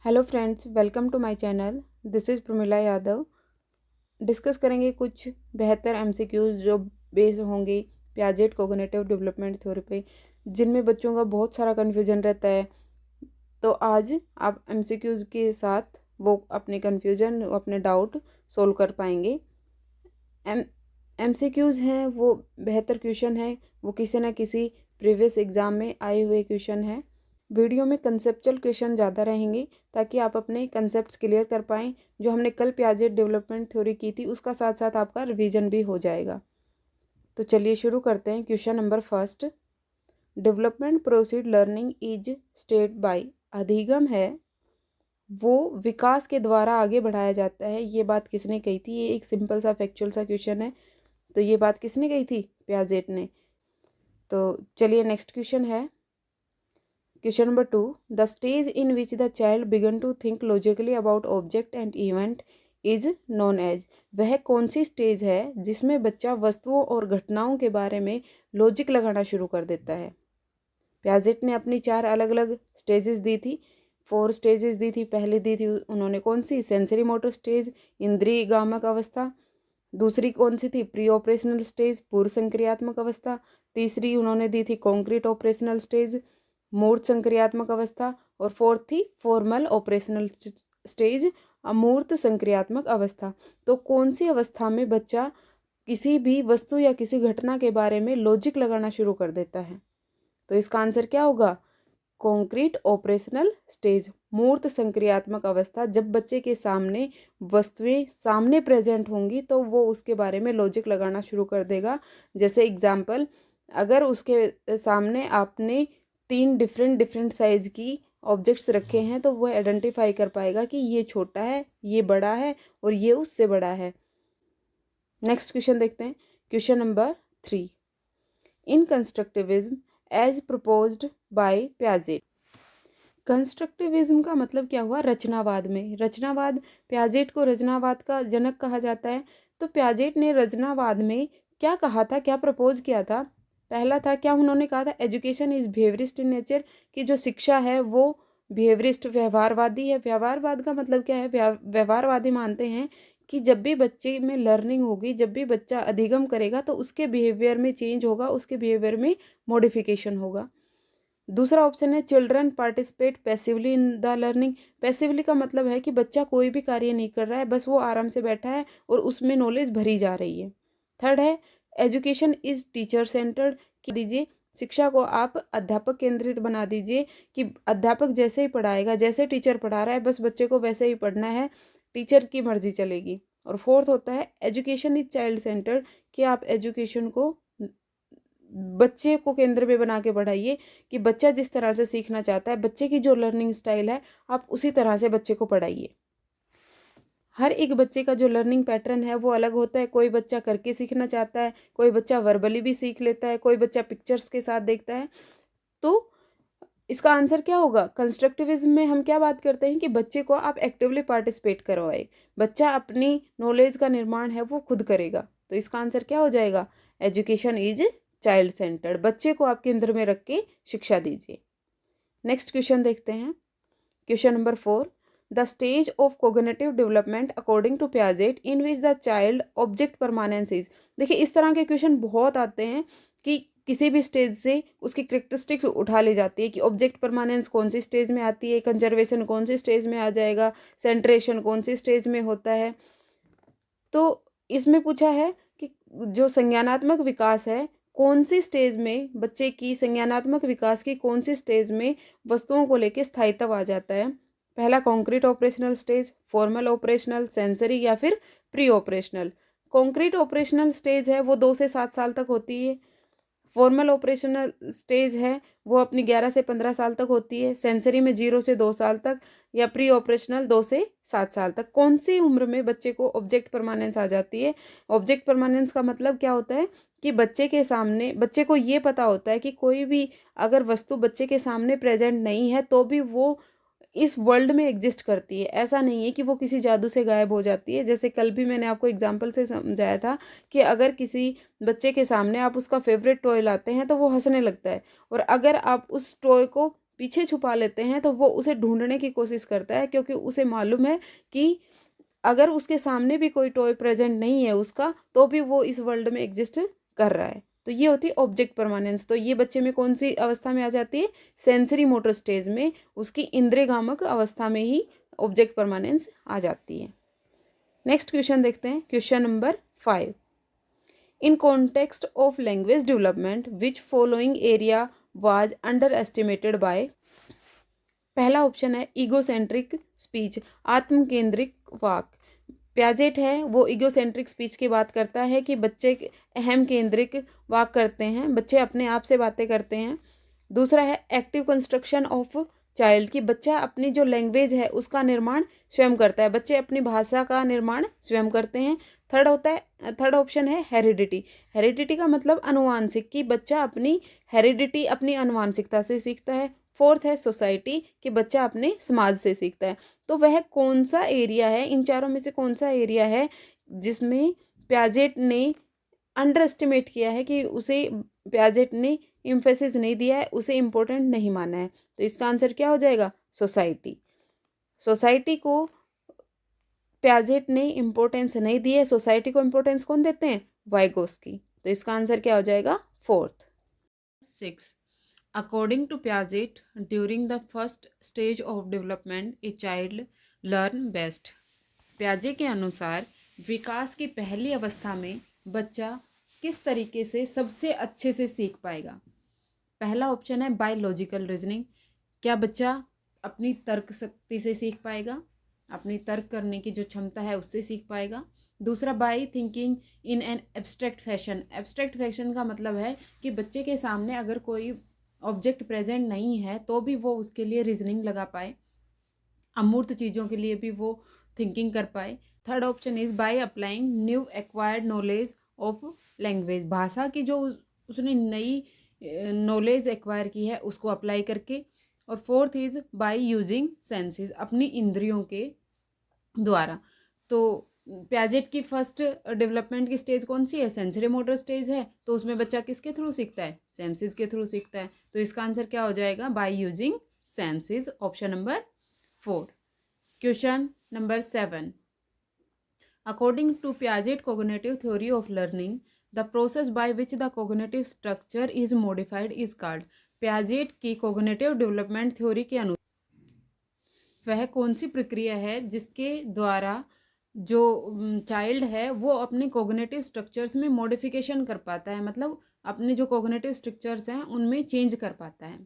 Hello friends, welcome to my channel. This is Pramila Yadav. Discuss करेंगे कुछ बेहतर एमसीक्यूज़ जो बेस होंगे पियाजेट कॉग्निटिव डेवलपमेंट थ्योरी पे, जिनमें बच्चों का बहुत सारा कन्फ्यूजन रहता है। तो आज आप एमसीक्यूज़ के साथ वो अपने कन्फ्यूजन, अपने डाउट सोल्व कर पाएंगे। एम एमसीक्यूज़ हैं वो बेहतर क्वेश्चन है, वो किसी न किसी प्रीवियस एग्ज़ाम में आए हुए क्वेश्चन है। वीडियो में कंसेप्चुअल क्वेश्चन ज़्यादा रहेंगे ताकि आप अपने कंसेप्ट्स क्लियर कर पाएँ। जो हमने कल पियाजेट डेवलपमेंट थ्योरी की थी उसका साथ साथ आपका रिवीजन भी हो जाएगा। तो चलिए शुरू करते हैं। Question number first, development proceed learning is state by. अधिगम है वो विकास के द्वारा आगे बढ़ाया जाता है। ये बात किसने कही थी? ये एक सिंपल सा फैक्चुअल सा क्वेश्चन है। तो ये बात किसने कही थी? पियाजेट ने। तो चलिए नेक्स्ट क्वेश्चन है। Question number 2, the stage in which the child began to think logically about object and event is known as. वह कौन सी स्टेज है जिसमें बच्चा वस्तुओं और घटनाओं के बारे में लॉजिक लगाना शुरू कर देता है? पियाजेट ने अपनी 4 अलग अलग स्टेजेस दी थी, 4 स्टेजेस दी थी। पहले दी थी उन्होंने कौन सी? सेंसरी मोटर स्टेज, इंद्रिय गामक अवस्था। दूसरी कौन सी थी? प्री ऑपरेशनल स्टेज, पूर्व संक्रियात्मक अवस्था। तीसरी उन्होंने दी थी कॉन्क्रीट ऑपरेशनल स्टेज, मूर्त संक्रियात्मक अवस्था। और फोर्थ थी फॉर्मल ऑपरेशनल स्टेज, अमूर्त संक्रियात्मक अवस्था। तो कौन सी अवस्था में बच्चा किसी भी वस्तु या किसी घटना के बारे में लॉजिक लगाना शुरू कर देता है? तो इसका आंसर क्या होगा? कॉन्क्रीट ऑपरेशनल स्टेज, मूर्त संक्रियात्मक अवस्था। जब बच्चे के सामने वस्तुएं सामने प्रेजेंट होंगी तो वो उसके बारे में लॉजिक लगाना शुरू कर देगा। जैसे एग्जाम्पल, अगर उसके सामने आपने 3 डिफरेंट साइज की ऑब्जेक्ट्स रखे हैं तो वो आइडेंटिफाई कर पाएगा कि ये छोटा है, ये बड़ा है और ये उससे बड़ा है। नेक्स्ट क्वेश्चन देखते हैं। Question number 3, in constructivism as proposed by Piaget. Constructivism का मतलब क्या हुआ? रचनावाद में। रचनावाद, पियाजेट को रचनावाद का जनक कहा जाता है। तो पियाजेट ने रचनावाद में क्या कहा था, क्या प्रपोज किया था? पहला था, क्या उन्होंने कहा था education is behaviourist in nature, कि जो शिक्षा है वो बिहेवियरिस्ट, व्यवहारवादी है। व्यवहारवाद का मतलब क्या है? व्यवहारवादी मानते हैं कि जब भी बच्चे में लर्निंग होगी, जब भी बच्चा अधिगम करेगा तो उसके बिहेवियर में चेंज होगा, उसके बिहेवियर में मॉडिफिकेशन होगा। दूसरा ऑप्शन है children participate passively in the learning. Passively का मतलब है कि बच्चा कोई भी कार्य नहीं कर रहा है, बस वो आराम से बैठा है और उसमें नॉलेज भरी जा रही है। थर्ड है एजुकेशन इज टीचर सेंटर्ड, कि दीजिए शिक्षा को आप अध्यापक केंद्रित बना दीजिए, कि अध्यापक जैसे ही पढ़ाएगा, जैसे टीचर पढ़ा रहा है बस बच्चे को वैसे ही पढ़ना है, टीचर की मर्जी चलेगी। और फोर्थ होता है एजुकेशन इज चाइल्ड सेंटर्ड, कि आप एजुकेशन को बच्चे को केंद्र में बना के पढ़ाइए, कि बच्चा जिस तरह से सीखना चाहता है, बच्चे की जो लर्निंग स्टाइल है, आप उसी तरह से बच्चे को पढ़ाइए। हर एक बच्चे का जो लर्निंग पैटर्न है वो अलग होता है। कोई बच्चा करके सीखना चाहता है, कोई बच्चा वर्बली भी सीख लेता है, कोई बच्चा पिक्चर्स के साथ देखता है। तो इसका आंसर क्या होगा? कंस्ट्रक्टिविज्म में हम क्या बात करते हैं कि बच्चे को आप एक्टिवली पार्टिसिपेट करवाए, बच्चा अपनी नॉलेज का निर्माण है वो खुद करेगा। तो इसका आंसर क्या हो जाएगा? एजुकेशन इज चाइल्ड सेंटर्ड, बच्चे को आप केंद्र में रख के शिक्षा दीजिए। नेक्स्ट क्वेश्चन देखते हैं। Question number 4, the stage of cognitive development according to Piaget in which the child object permanence is. देखिए इस तरह के क्वेश्चन बहुत आते हैं कि किसी भी स्टेज से उसकी करेक्टरिस्टिक्स उठा ली जाती है, कि ऑब्जेक्ट परमानेंस कौन सी स्टेज में आती है, कंजर्वेशन कौन सी स्टेज में आ जाएगा, सेंट्रेशन कौन सी स्टेज में होता है। तो इसमें पूछा है कि जो संज्ञानात्मक विकास है, कौन सी स्टेज में बच्चे की संज्ञानात्मक विकास की कौन सी स्टेज में वस्तुओं को लेकर स्थायित्व आ जाता है? पहला concrete operational stage, formal operational, sensory या फिर pre operational. Concrete operational stage है वो 2 से 7 साल तक होती है। फॉर्मल ऑपरेशनल स्टेज है वो अपनी 11 से 15 साल तक होती है। सेंसरी में 0 से 2 साल तक, या प्री ऑपरेशनल 2 से 7 साल तक। कौन सी उम्र में बच्चे को ऑब्जेक्ट परमानेंस आ जाती है? ऑब्जेक्ट परमानेंस का मतलब क्या होता है कि बच्चे के सामने, बच्चे को ये पता होता है कि कोई भी अगर वस्तु बच्चे के सामने प्रेजेंट नहीं है तो भी वो इस वर्ल्ड में एग्जिस्ट करती है। ऐसा नहीं है कि वो किसी जादू से गायब हो जाती है। जैसे कल भी मैंने आपको एग्जांपल से समझाया था कि अगर किसी बच्चे के सामने आप उसका फेवरेट टॉय लाते हैं तो वो हंसने लगता है, और अगर आप उस टॉय को पीछे छुपा लेते हैं तो वो उसे ढूंढने की कोशिश करता है, क्योंकि उसे मालूम है कि अगर उसके सामने भी कोई टॉय प्रेजेंट नहीं है उसका, तो भी वो इस वर्ल्ड में एग्जिस्ट कर रहा है। तो ये होती है ऑब्जेक्ट परमानेंस। तो ये बच्चे में कौन सी अवस्था में आ जाती है? सेंसरी मोटर स्टेज में, उसकी इंद्रियगामक अवस्था में ही ऑब्जेक्ट परमानेंस आ जाती है। नेक्स्ट क्वेश्चन देखते हैं, question number 5। In context of language development which following area was under estimated by? पहला ऑप्शन है ईगोसेंट्रिक स्पीच, आत्म केंद्रिक वाक। प्याजेट है वो ईगोसेंट्रिक स्पीच की बात करता है कि बच्चे अहम केंद्रिक वाक करते हैं, बच्चे अपने आप से बातें करते हैं। दूसरा है एक्टिव कंस्ट्रक्शन ऑफ चाइल्ड, की बच्चा अपनी जो लैंग्वेज है उसका निर्माण स्वयं करता है, बच्चे अपनी भाषा का निर्माण स्वयं करते हैं। थर्ड ऑप्शन है हेरिडिटी। हेरिडिटी का मतलब अनुवांशिक, कि बच्चा अपनी हेरिडिटी अपनी अनुवांशिकता से सीखता है। फोर्थ है सोसाइटी, कि बच्चा अपने समाज से सीखता है। तो वह कौन सा एरिया है, इन चारों में से कौन सा एरिया है जिसमें प्याजेट ने अंडर एस्टिमेट किया है, कि उसे प्याजेट ने इम्फेसिस नहीं दिया है, उसे इम्पोर्टेंट नहीं माना है? तो इसका आंसर क्या हो जाएगा? सोसाइटी। सोसाइटी को प्याजेट ने इम्पोर्टेंस नहीं दी है, सोसाइटी को इम्पोर्टेंस कौन देते हैं? वाइगोस्की। तो इसका आंसर क्या हो जाएगा? Fourth. 6. According to Piaget, during the first stage of development, a child learn best. प्याजे के अनुसार विकास की पहली अवस्था में बच्चा किस तरीके से सबसे अच्छे से सीख पाएगा? पहला ऑप्शन है बाय लॉजिकल रीजनिंग, क्या बच्चा अपनी तर्क शक्ति से सीख पाएगा, अपनी तर्क करने की जो क्षमता है उससे सीख पाएगा। दूसरा by thinking in an abstract fashion. Abstract fashion का मतलब है कि बच्चे के सामने अगर कोई ऑब्जेक्ट प्रेजेंट नहीं है तो भी वो उसके लिए रीजनिंग लगा पाए, अमूर्त चीज़ों के लिए भी वो थिंकिंग कर पाए। Third option is by applying new acquired knowledge of language. भाषा की जो उसने नई नॉलेज एक्वायर की है उसको अप्लाई करके। और fourth is by using senses, अपनी इंद्रियों के द्वारा। तो प्याजेट की फर्स्ट डेवलपमेंट की स्टेज कौन सी है? सेंसरी मोटर स्टेज है। तो उसमें बच्चा किसके थ्रू सीखता है? सेंसेस के थ्रू सीखता है। तो इसका आंसर क्या हो जाएगा? By using senses, option number 4। Question number 7। According to Piaget cognitive theory of learning, the process by which the cognitive structure is modified is called? Piaget की cognitive development theory के अनुसार वह कौन सी प्रक्रिया है जिसके द्वारा जो चाइल्ड है वो अपने कॉग्निटिव स्ट्रक्चर्स में मॉडिफिकेशन कर पाता है, मतलब अपने जो कॉग्निटिव स्ट्रक्चर्स हैं उनमें चेंज कर पाता है?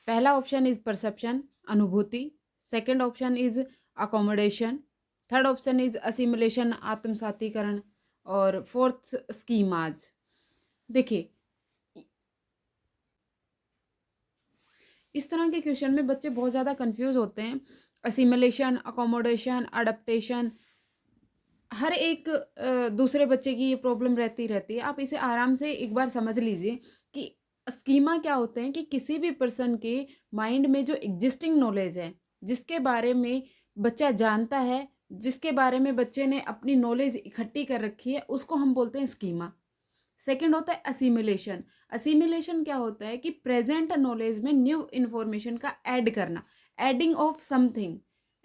पहला ऑप्शन इज परसेप्शन, अनुभूति। Second option is accommodation. Third option is assimilation, आत्मसातीकरण। और फोर्थ स्कीमाज। देखिए इस तरह के क्वेश्चन में बच्चे बहुत ज़्यादा कंफ्यूज होते हैं। असिमुलेशन, अकोमोडेशन, अडप्टेशन, हर एक दूसरे बच्चे की ये प्रॉब्लम रहती है। आप इसे आराम से एक बार समझ लीजिए कि स्कीमा क्या होते हैं, कि किसी भी पर्सन के माइंड में जो एग्जिस्टिंग नॉलेज है, जिसके बारे में बच्चा जानता है, जिसके बारे में बच्चे ने अपनी नॉलेज इकट्ठी कर रखी है, उसको हम बोलते हैं स्कीमा। सेकंड होता है असिमुलेशन। असिमुलेशन क्या होता है कि प्रेजेंट नॉलेज में न्यू इन्फॉर्मेशन का ऐड करना, एडिंग ऑफ समथिंग,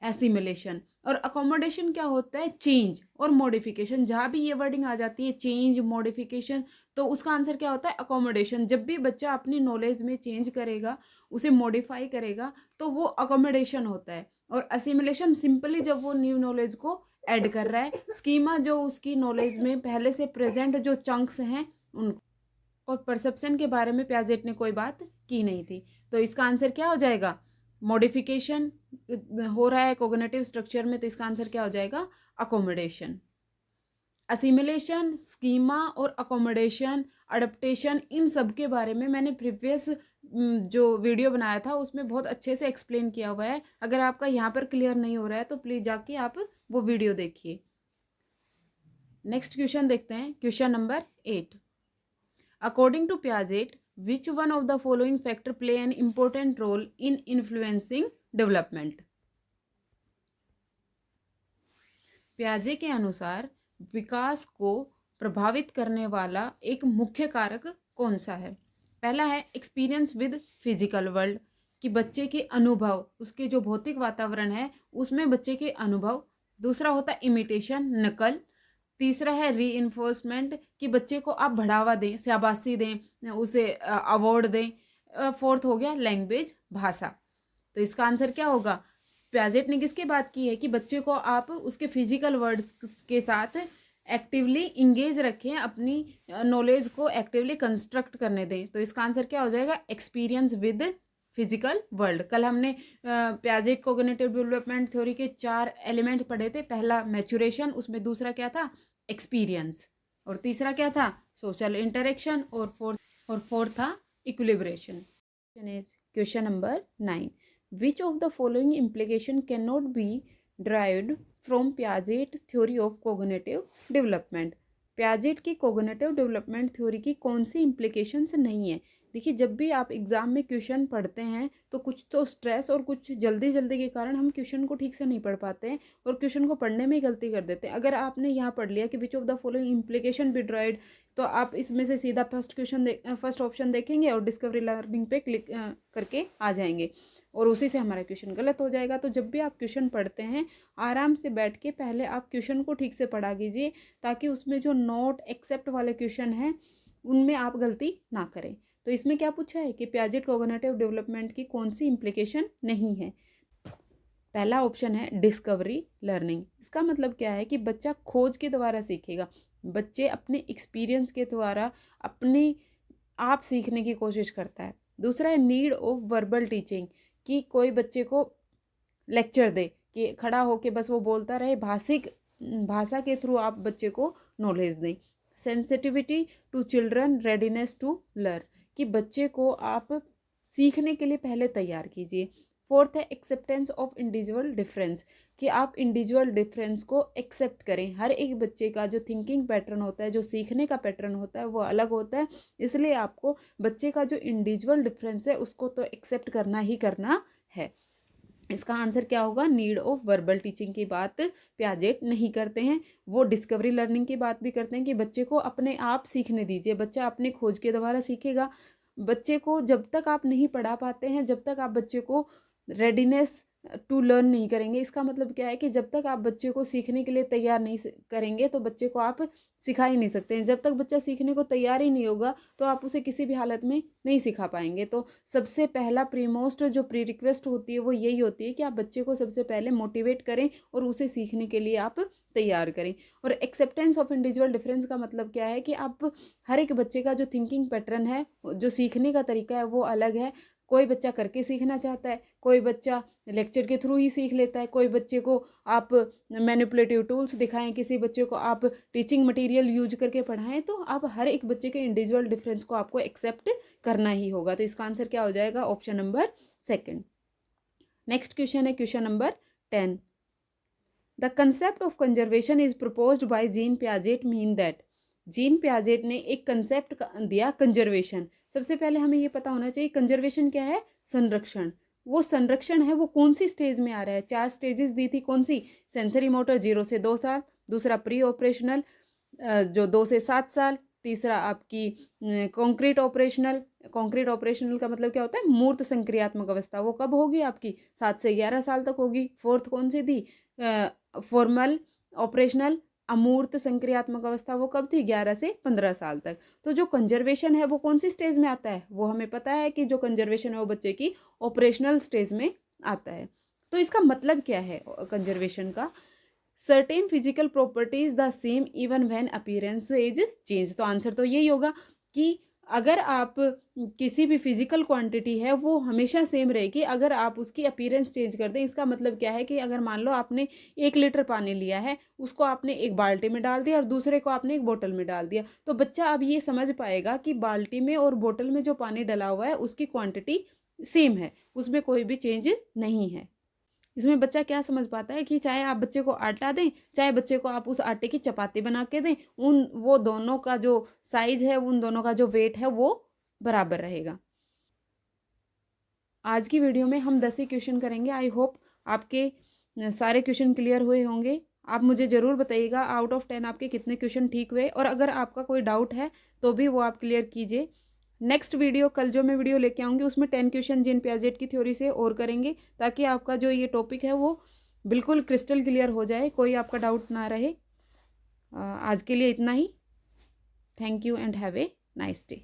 एसिमुलेशन। और अकोमोडेशन क्या होता है? चेंज और मॉडिफिकेशन। जहाँ भी ये वर्डिंग आ जाती है चेंज, मॉडिफिकेशन, तो उसका आंसर क्या होता है? अकोमोडेशन। जब भी बच्चा अपनी नॉलेज में चेंज करेगा, उसे मॉडिफाई करेगा, तो वो अकोमोडेशन होता है। और असिमुलेशन सिंपली जब वो न्यू नॉलेज को ऐड कर रहा है। स्कीमा जो उसकी नॉलेज में पहले से प्रेजेंट जो चंक्स हैं उनको। और परसेप्शन के बारे में प्याजेट ने कोई बात की नहीं थी। तो इसका आंसर क्या हो जाएगा? मॉडिफिकेशन हो रहा है कोग्निटिव स्ट्रक्चर में, तो इसका आंसर क्या हो जाएगा? अकोमोडेशन। असिमुलेशन, स्कीमा और अकोमोडेशन, अडप्टेशन, इन सब के बारे में मैंने प्रीवियस जो वीडियो बनाया था उसमें बहुत अच्छे से एक्सप्लेन किया हुआ है। अगर आपका यहाँ पर क्लियर नहीं हो रहा है तो प्लीज़ जाके आप वो वीडियो देखिए। नेक्स्ट क्वेश्चन देखते हैं, question number 8। According to Piaget, which one of the following factor play an important role in influencing development? प्याजे के अनुसार विकास को प्रभावित करने वाला एक मुख्य कारक कौन सा है? पहला है एक्सपीरियंस विद फिजिकल वर्ल्ड, कि बच्चे के अनुभव, उसके जो भौतिक वातावरण है उसमें बच्चे के अनुभव। दूसरा होता है इमिटेशन, नकल। तीसरा है रीइंफोर्समेंट, कि बच्चे को आप बढ़ावा दें, शाबाशी दें, उसे अवार्ड दें। फोर्थ हो गया लैंग्वेज, भाषा। तो इसका आंसर क्या होगा? प्याजेट ने किसकी बात की है कि बच्चे को आप उसके फिजिकल वर्ड्स के साथ एक्टिवली इंगेज रखें, अपनी नॉलेज को एक्टिवली कंस्ट्रक्ट करने दें। तो इसका आंसर क्या हो जाएगा? Experience with physical world. कल हमने प्याजेट कोग्निटिव डेवलपमेंट थ्योरी के 4 एलिमेंट पढ़े थे। पहला मैच्योरेशन, उसमें दूसरा क्या था? एक्सपीरियंस, और तीसरा क्या था? सोशल इंटरेक्शन, और फोर्थ था equilibration. Question number 9, which of the following implication cannot be derived from Piaget theory of cognitive development? Piaget की cognitive development theory की कौन सी implications नहीं है? देखिए, जब भी आप एग्ज़ाम में क्वेश्चन पढ़ते हैं तो कुछ तो स्ट्रेस और कुछ जल्दी जल्दी के कारण हम क्वेश्चन को ठीक से नहीं पढ़ पाते हैं और क्वेश्चन को पढ़ने में ही गलती कर देते हैं। अगर आपने यहाँ पढ़ लिया कि which of the following implication be dried, तो आप इसमें से सीधा फर्स्ट ऑप्शन देखेंगे और डिस्कवरी लर्निंग पे क्लिक करके आ जाएंगे और उसी से हमारा क्वेश्चन गलत हो जाएगा। तो जब भी आप क्वेश्चन पढ़ते हैं, आराम से बैठ के पहले आप क्वेश्चन को ठीक से पढ़ा कीजिए, ताकि उसमें जो नॉट एक्सेप्ट वाले क्वेश्चन हैं उनमें आप गलती ना करें। तो इसमें क्या पूछा है कि प्याजेट कोग्निटिव डेवलपमेंट की कौन सी इम्प्लीकेशन नहीं है? पहला ऑप्शन है डिस्कवरी लर्निंग। इसका मतलब क्या है कि बच्चा खोज के द्वारा सीखेगा, बच्चे अपने एक्सपीरियंस के द्वारा अपने आप सीखने की कोशिश करता है। दूसरा है नीड ऑफ वर्बल टीचिंग, कि कोई बच्चे को लेक्चर दे, कि खड़ा होके बस वो बोलता रहे, भाषा के थ्रू आप बच्चे को नॉलेज दें। Sensitivity to children, readiness to learn, कि बच्चे को आप सीखने के लिए पहले तैयार कीजिए। फोर्थ है एक्सेप्टेंस ऑफ इंडिविजुअल डिफरेंस, कि आप इंडिविजुअल डिफरेंस को एक्सेप्ट करें। हर एक बच्चे का जो थिंकिंग पैटर्न होता है, जो सीखने का पैटर्न होता है, वो अलग होता है, इसलिए आपको बच्चे का जो इंडिविजुअल डिफरेंस है उसको तो एक्सेप्ट करना ही करना है। इसका आंसर क्या होगा? नीड ऑफ वर्बल टीचिंग की बात प्याजेट नहीं करते हैं, वो डिस्कवरी लर्निंग की बात भी करते हैं कि बच्चे को अपने आप सीखने दीजिए, बच्चा अपने खोज के द्वारा सीखेगा। बच्चे को जब तक आप नहीं पढ़ा पाते हैं, जब तक आप बच्चे को रेडीनेस टू लर्न नहीं करेंगे, इसका मतलब क्या है कि जब तक आप बच्चे को सीखने के लिए तैयार नहीं करेंगे तो बच्चे को आप सिखा ही नहीं सकते हैं। जब तक बच्चा सीखने को तैयार ही नहीं होगा तो आप उसे किसी भी हालत में नहीं सिखा पाएंगे। तो सबसे पहला प्रीमोस्ट जो प्री रिक्वेस्ट होती है वो यही होती है कि आप बच्चे को सबसे पहले मोटिवेट करें और उसे सीखने के लिए आप तैयार करें। और एक्सेप्टेंस ऑफ इंडिविजुअल डिफरेंस का मतलब क्या है कि आप हर एक बच्चे का जो थिंकिंग पैटर्न है, जो सीखने का तरीका है वो अलग है। कोई बच्चा करके सीखना चाहता है, कोई बच्चा लेक्चर के थ्रू ही सीख लेता है, कोई बच्चे को आप मैनिपुलेटिव टूल्स दिखाएं, किसी बच्चे को आप टीचिंग मटेरियल यूज करके पढ़ाएं। तो आप हर एक बच्चे के इंडिविजुअल डिफरेंस को आपको एक्सेप्ट करना ही होगा। तो इसका आंसर क्या हो जाएगा? Option number 2। नेक्स्ट क्वेश्चन है question number 10। The concept of conservation is proposed by gene Piaget mean that. Gene Piaget ने एक कंसेप्ट दिया कंजर्वेशन। सबसे पहले हमें ये पता होना चाहिए कंजर्वेशन क्या है? संरक्षण। वो संरक्षण है वो कौन सी स्टेज में आ रहा है? 4 स्टेजेस दी थी, कौन सी? सेंसरी मोटर 0 से 2 साल, दूसरा प्री ऑपरेशनल जो 2 से 7 साल, तीसरा आपकी कॉन्क्रीट ऑपरेशनल। कॉन्क्रीट ऑपरेशनल का मतलब क्या होता है? मूर्त संक्रियात्मक अवस्था। वो कब होगी? आपकी 7 से 11 साल तक होगी। फोर्थ कौन सी थी? फॉर्मल ऑपरेशनल अमूर्त संक्रियात्मक अवस्था, वो कब थी? 11 से 15 साल तक। तो जो कंजर्वेशन है वो कौन सी स्टेज में आता है? वो हमें पता है कि जो कंजर्वेशन है वो बच्चे की ऑपरेशनल स्टेज में आता है। तो इसका मतलब क्या है कंजर्वेशन का? Certain physical properties the same even when appearance is change. तो आंसर तो यही होगा कि अगर आप किसी भी फिजिकल क्वांटिटी है वो हमेशा सेम रहेगी अगर आप उसकी अपीयरेंस चेंज कर दें। इसका मतलब क्या है कि अगर मान लो आपने 1 लीटर पानी लिया है, उसको आपने एक बाल्टी में डाल दिया और दूसरे को आपने एक बोतल में डाल दिया, तो बच्चा अब ये समझ पाएगा कि बाल्टी में और बोतल में जो पानी डला हुआ है उसकी क्वांटिटी सेम है, उसमें कोई भी चेंज नहीं है। इसमें बच्चा क्या समझ पाता है कि चाहे आप बच्चे को आटा दें, चाहे बच्चे को आप उस आटे की चपाती बना के दें, वो दोनों का जो साइज है, उन दोनों का जो वेट है वो बराबर रहेगा। आज की वीडियो में हम 10 ही क्वेश्चन करेंगे। आई होप आपके सारे क्वेश्चन क्लियर हुए होंगे। आप मुझे ज़रूर बताइएगा आउट ऑफ 10 आपके कितने क्वेश्चन ठीक हुए, और अगर आपका कोई डाउट है तो भी वो आप क्लियर कीजिए। नेक्स्ट वीडियो कल जो मैं वीडियो लेके आऊँगी उसमें 10 क्वेश्चन जीन पियाजेट की थ्योरी से और करेंगे, ताकि आपका जो ये टॉपिक है वो बिल्कुल क्रिस्टल क्लियर हो जाए, कोई आपका डाउट ना रहे। आज के लिए इतना ही। Thank you and have a nice day.